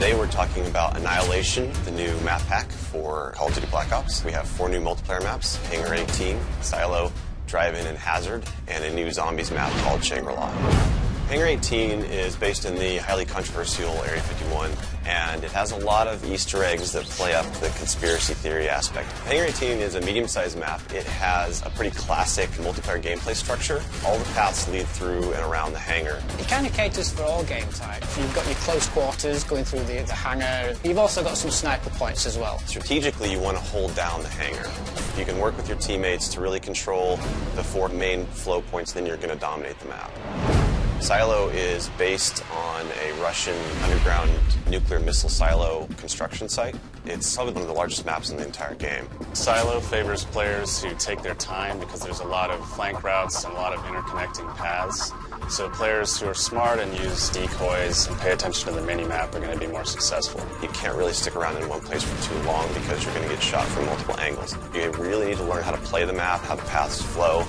Today we're talking about Annihilation, the new map pack for Call of Duty Black Ops. We have 4 new multiplayer maps: Hangar 18, Silo, Drive-In, and Hazard, and a new zombies map called Shangri-La. Hangar 18 is based in the highly controversial Area 51, and it has a lot of Easter eggs that play up the conspiracy theory aspect. Hangar 18 is a medium-sized map. It has a pretty classic multiplayer gameplay structure. All the paths lead through and around the hangar. It kind of caters for all game types. You've got your close quarters going through the hangar. You've also got some sniper points as well. Strategically, you want to hold down the hangar. If you can work with your teammates to really control the 4 main flow points, then you're going to dominate the map. Silo is based on a Russian underground nuclear missile silo construction site. It's probably one of the largest maps in the entire game. Silo favors players who take their time because there's a lot of flank routes and a lot of interconnecting paths. So players who are smart and use decoys and pay attention to the mini-map are going to be more successful. You can't really stick around in one place for too long because you're going to get shot from multiple angles. You really need to learn how to play the map, how the paths flow,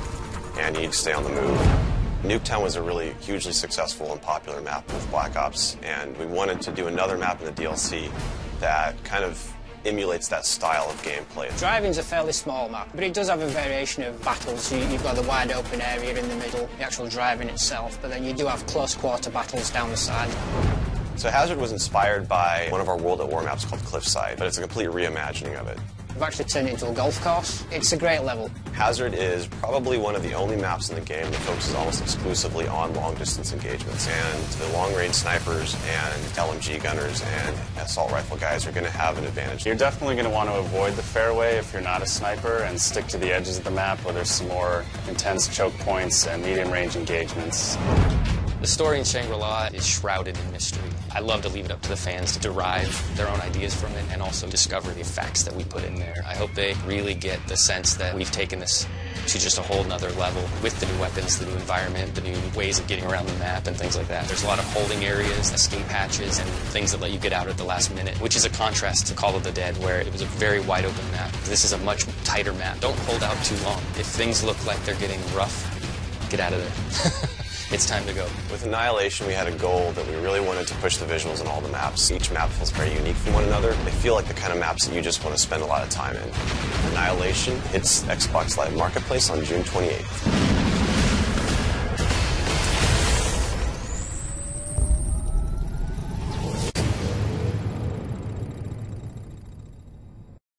and you need to stay on the move. Nuketown was a really hugely successful and popular map with Black Ops, and we wanted to do another map in the DLC that kind of emulates that style of gameplay. Drive-In's a fairly small map, but it does have a variation of battles. You've got the wide open area in the middle, the actual Drive-In itself, but then you do have close quarter battles down the side. So Hazard was inspired by one of our World at War maps called Cliffside, but it's a complete reimagining of it. We've actually turned it into a golf course. It's a great level. Hazard is probably one of the only maps in the game that focuses almost exclusively on long-distance engagements, and the long-range snipers and LMG gunners and assault rifle guys are going to have an advantage. You're definitely going to want to avoid the fairway if you're not a sniper and stick to the edges of the map where there's some more intense choke points and medium-range engagements. The story in Shangri-La is shrouded in mystery. I love to leave it up to the fans to derive their own ideas from it and also discover the facts that we put in there. I hope they really get the sense that we've taken this to just a whole nother level with the new weapons, the new environment, the new ways of getting around the map and things like that. There's a lot of holding areas, escape hatches, and things that let you get out at the last minute, which is a contrast to Call of the Dead, where it was a very wide open map. This is a much tighter map. Don't hold out too long. If things look like they're getting rough, get out of there. It's time to go. With Annihilation, we had a goal that we really wanted to push the visuals in all the maps. Each map feels very unique from one another. They feel like the kind of maps that you just want to spend a lot of time in. Annihilation hits Xbox Live Marketplace on June 28th.